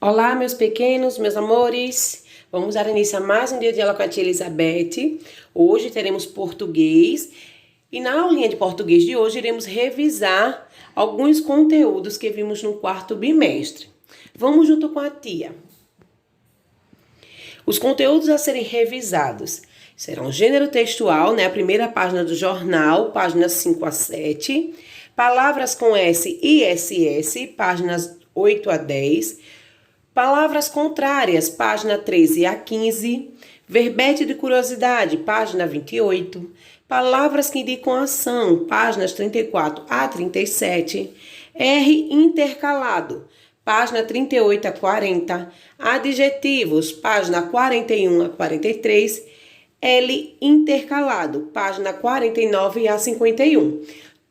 Olá, meus pequenos, meus amores. Vamos dar início a mais um dia de aula com a tia Elizabeth. Hoje teremos português e na aulinha de português de hoje iremos revisar alguns conteúdos que vimos no quarto bimestre. Vamos junto com a tia. Os conteúdos a serem revisados serão gênero textual, a primeira página do jornal, páginas 5 a 7. Palavras com S e SS, páginas 8 a 10. Palavras contrárias, página 13 a 15. Verbete de curiosidade, página 28. Palavras que indicam ação, páginas 34 a 37. R intercalado, página 38 a 40. Adjetivos, página 41 a 43. L intercalado, página 49 a 51.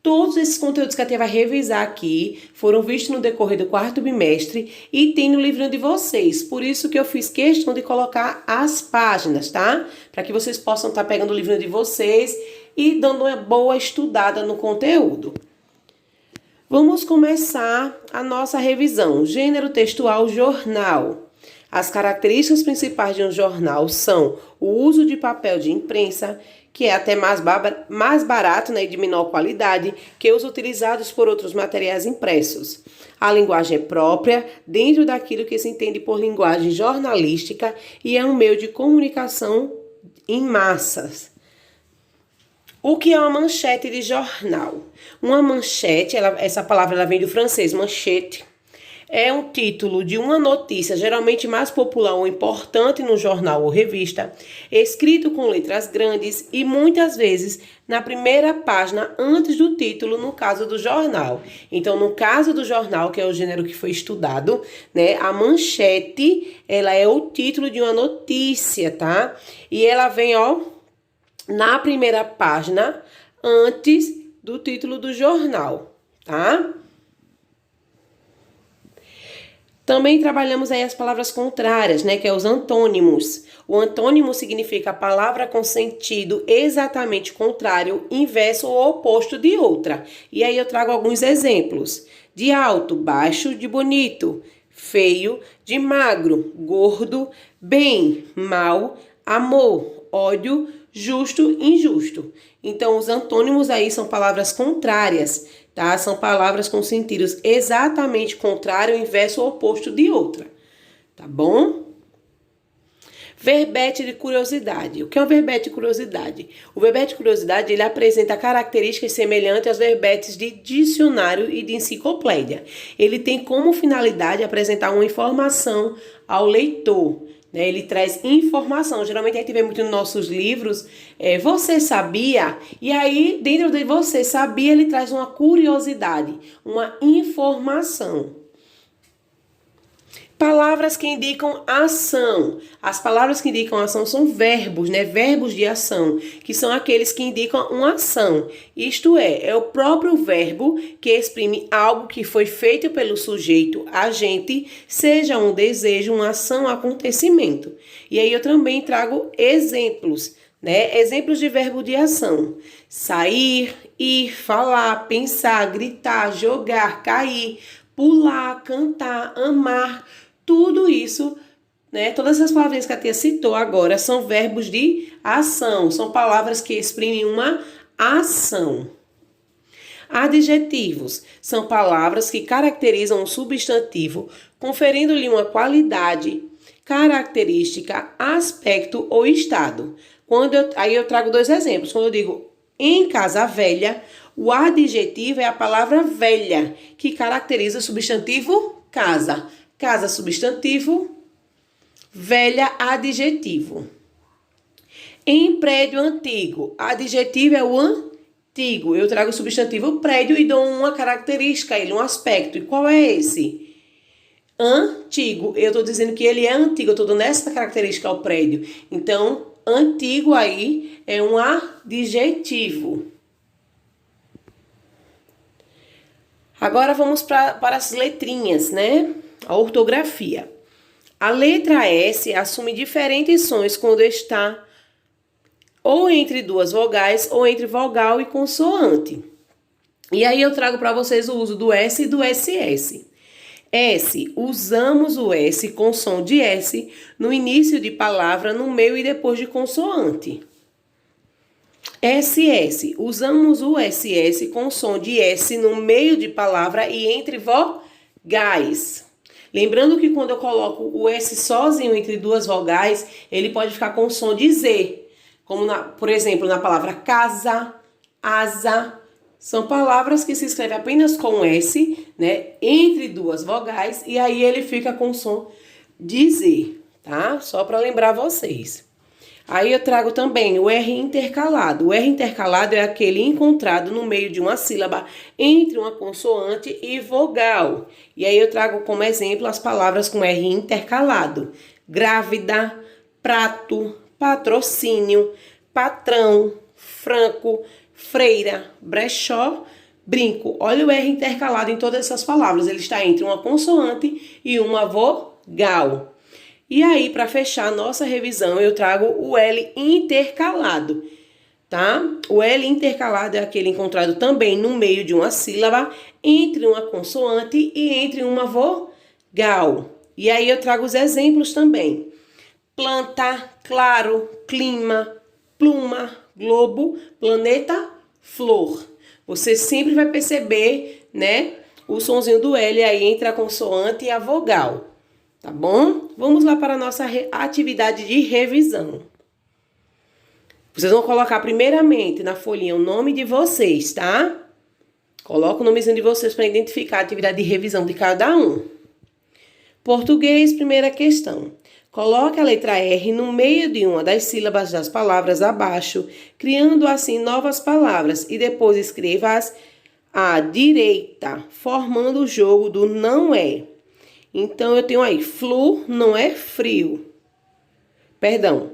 Todos esses conteúdos que a tia vai revisar aqui foram vistos no decorrer do quarto bimestre e tem no livrinho de vocês. Por isso que eu fiz questão de colocar as páginas, tá? Para que vocês possam estar pegando o livrinho de vocês e dando uma boa estudada no conteúdo. Vamos começar a nossa revisão. Gênero textual, jornal. As características principais de um jornal são o uso de papel de imprensa, que é até mais barato, e de menor qualidade que os utilizados por outros materiais impressos. A linguagem é própria, dentro daquilo que se entende por linguagem jornalística e é um meio de comunicação em massas. O que é uma manchete de jornal? Uma manchete, essa palavra vem do francês, manchete. É um título de uma notícia, geralmente mais popular ou importante no jornal ou revista, escrito com letras grandes e muitas vezes na primeira página antes do título, no caso do jornal. Então, no caso do jornal, que é o gênero que foi estudado, a manchete, ela é o título de uma notícia, tá? E ela vem, na primeira página antes do título do jornal, tá? Também trabalhamos aí as palavras contrárias, que é os antônimos. O antônimo significa a palavra com sentido exatamente contrário, inverso ou oposto de outra. E aí eu trago alguns exemplos. De alto, baixo, de bonito, feio, de magro, gordo, bem, mal, amor, ódio, justo, injusto. Então, os antônimos aí são palavras contrárias, tá? São palavras com sentidos exatamente contrário, inverso ou oposto de outra, tá bom? Verbete de curiosidade. O que é um verbete de curiosidade? O verbete de curiosidade, ele apresenta características semelhantes aos verbetes de dicionário e de enciclopédia. Ele tem como finalidade apresentar uma informação ao leitor. Ele traz informação. Geralmente a gente vê muito nos nossos livros, você sabia? E aí, dentro de você sabia, ele traz uma curiosidade, uma informação. Palavras que indicam ação. As palavras que indicam ação são verbos, verbos de ação, que são aqueles que indicam uma ação. Isto é o próprio verbo que exprime algo que foi feito pelo sujeito, agente, seja um desejo, uma ação, um acontecimento. E aí eu também trago exemplos, exemplos de verbo de ação. Sair, ir, falar, pensar, gritar, jogar, cair, pular, cantar, amar. Tudo isso, todas essas palavras que a tia citou agora são verbos de ação, são palavras que exprimem uma ação. Adjetivos são palavras que caracterizam um substantivo, conferindo-lhe uma qualidade, característica, aspecto ou estado. Aí eu trago dois exemplos. Quando eu digo em casa velha, o adjetivo é a palavra velha, que caracteriza o substantivo casa. Casa, substantivo, velha, adjetivo. Em prédio antigo, adjetivo é o antigo. Eu trago o substantivo prédio e dou uma característica a ele, um aspecto. E qual é esse? Antigo. Eu estou dizendo que ele é antigo, eu estou dando essa característica ao prédio. Então, antigo aí é um adjetivo. Agora vamos para as letrinhas, A ortografia. A letra S assume diferentes sons quando está ou entre duas vogais ou entre vogal e consoante. E aí eu trago para vocês o uso do S e do SS. S. Usamos o S com som de S no início de palavra, no meio e depois de consoante. SS. Usamos o SS com som de S no meio de palavra e entre vogais. Lembrando que quando eu coloco o S sozinho entre duas vogais, ele pode ficar com som de Z. Como, por exemplo, na palavra casa, asa. São palavras que se escrevem apenas com S, né? Entre duas vogais. E aí ele fica com som de Z, tá? Só para lembrar vocês. Aí eu trago também o R intercalado. O R intercalado é aquele encontrado no meio de uma sílaba entre uma consoante e vogal. E aí eu trago como exemplo as palavras com R intercalado. Grávida, prato, patrocínio, patrão, franco, freira, brechó, brinco. Olha o R intercalado em todas essas palavras. Ele está entre uma consoante e uma vogal. E aí, para fechar a nossa revisão, eu trago o L intercalado, tá? O L intercalado é aquele encontrado também no meio de uma sílaba, entre uma consoante e entre uma vogal. E aí eu trago os exemplos também. Planta, claro, clima, pluma, globo, planeta, flor. Você sempre vai perceber, né, o sonzinho do L aí entre a consoante e a vogal. Tá bom? Vamos lá para a nossa atividade de revisão. Vocês vão colocar primeiramente na folhinha o nome de vocês, tá? Coloca o nomezinho de vocês para identificar a atividade de revisão de cada um. Português, primeira questão. Coloque a letra R no meio de uma das sílabas das palavras abaixo, criando assim novas palavras e depois escreva-as à direita, formando o jogo do não é. Então, eu tenho aí, flu não é frio. Perdão.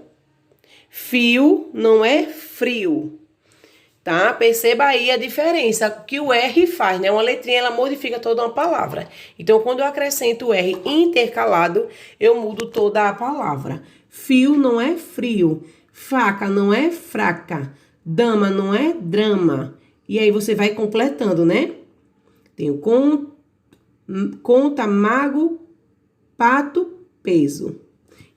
Fio não é frio. Tá? Perceba aí a diferença que o R faz, né? Uma letrinha, ela modifica toda uma palavra. Então, quando eu acrescento o R intercalado, eu mudo toda a palavra. Fio não é frio. Faca não é fraca. Dama não é drama. E aí, você vai completando, né? Tenho conta, mago, pato, peso.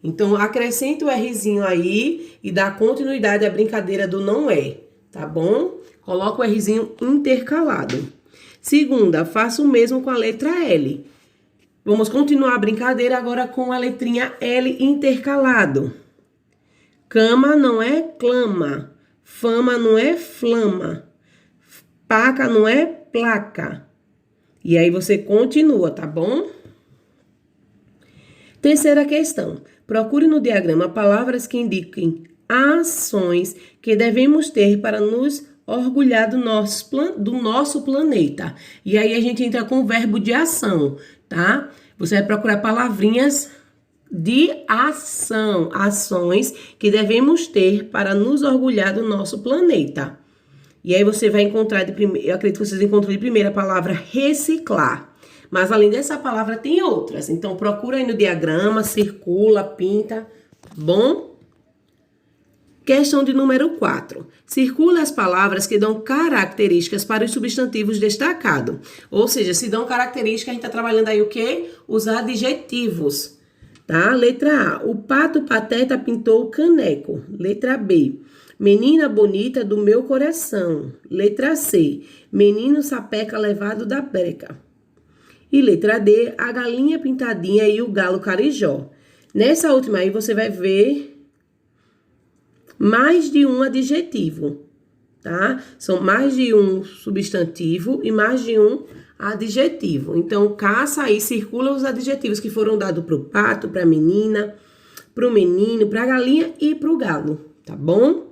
Então, acrescenta o Rzinho aí e dá continuidade à brincadeira do não é, tá bom? Coloca o Rzinho intercalado. Segunda, faça o mesmo com a letra L. Vamos continuar a brincadeira agora com a letrinha L intercalado. Cama não é clama. Fama não é flama. Paca não é placa. E aí você continua, tá bom? Terceira questão. Procure no diagrama palavras que indiquem ações que devemos ter para nos orgulhar do nosso planeta. E aí a gente entra com o verbo de ação, tá? Você vai procurar palavrinhas de ação, ações que devemos ter para nos orgulhar do nosso planeta. E aí você vai encontrar, eu acredito que vocês encontram de primeira a palavra reciclar. Mas além dessa palavra tem outras. Então procura aí no diagrama, circula, pinta, bom? Questão de número 4. Circula as palavras que dão características para os substantivos destacados. Ou seja, se dão características, a gente está trabalhando aí o quê? Os adjetivos. Tá? Letra A. O pato pateta pintou o caneco. Letra B. Menina bonita do meu coração. Letra C. Menino sapeca levado da breca. E letra D. A galinha pintadinha e o galo carijó. Nessa última aí você vai ver mais de um adjetivo, tá? São mais de um substantivo e mais de um adjetivo. Então, caça aí, circula os adjetivos que foram dados para o pato, para a menina, para o menino, para a galinha e para o galo, tá bom?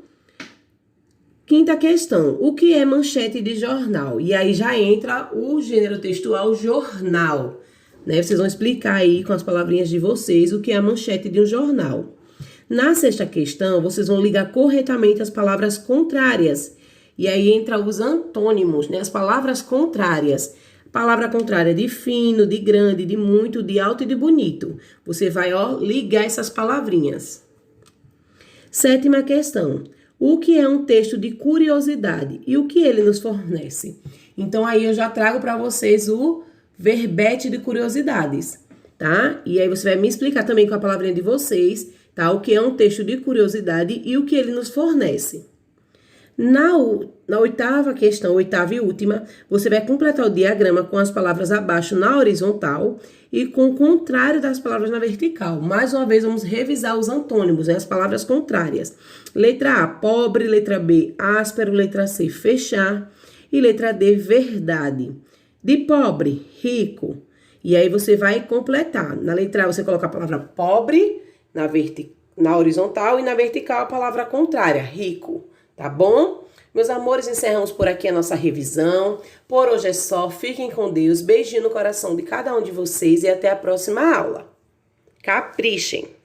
Quinta questão, o que é manchete de jornal? E aí já entra o gênero textual jornal, né? Vocês vão explicar aí com as palavrinhas de vocês o que é a manchete de um jornal. Na sexta questão, vocês vão ligar corretamente as palavras contrárias. E aí entra os antônimos, né? As palavras contrárias. Palavra contrária de fino, de grande, de muito, de alto e de bonito. Você vai, ligar essas palavrinhas. Sétima questão. O que é um texto de curiosidade e o que ele nos fornece? Então, aí eu já trago para vocês o verbete de curiosidades, tá? E aí você vai me explicar também com a palavrinha de vocês, tá? O que é um texto de curiosidade e o que ele nos fornece. Na oitava questão, oitava e última, você vai completar o diagrama com as palavras abaixo na horizontal e com o contrário das palavras na vertical. Mais uma vez, vamos revisar os antônimos, né? As palavras contrárias. Letra A, pobre. Letra B, áspero. Letra C, fechar. E letra D, verdade. De pobre, rico. E aí você vai completar. Na letra A, você coloca a palavra pobre na horizontal e na vertical a palavra contrária, rico. Tá bom? Meus amores, encerramos por aqui a nossa revisão. Por hoje é só. Fiquem com Deus. Beijinho no coração de cada um de vocês e até a próxima aula. Caprichem!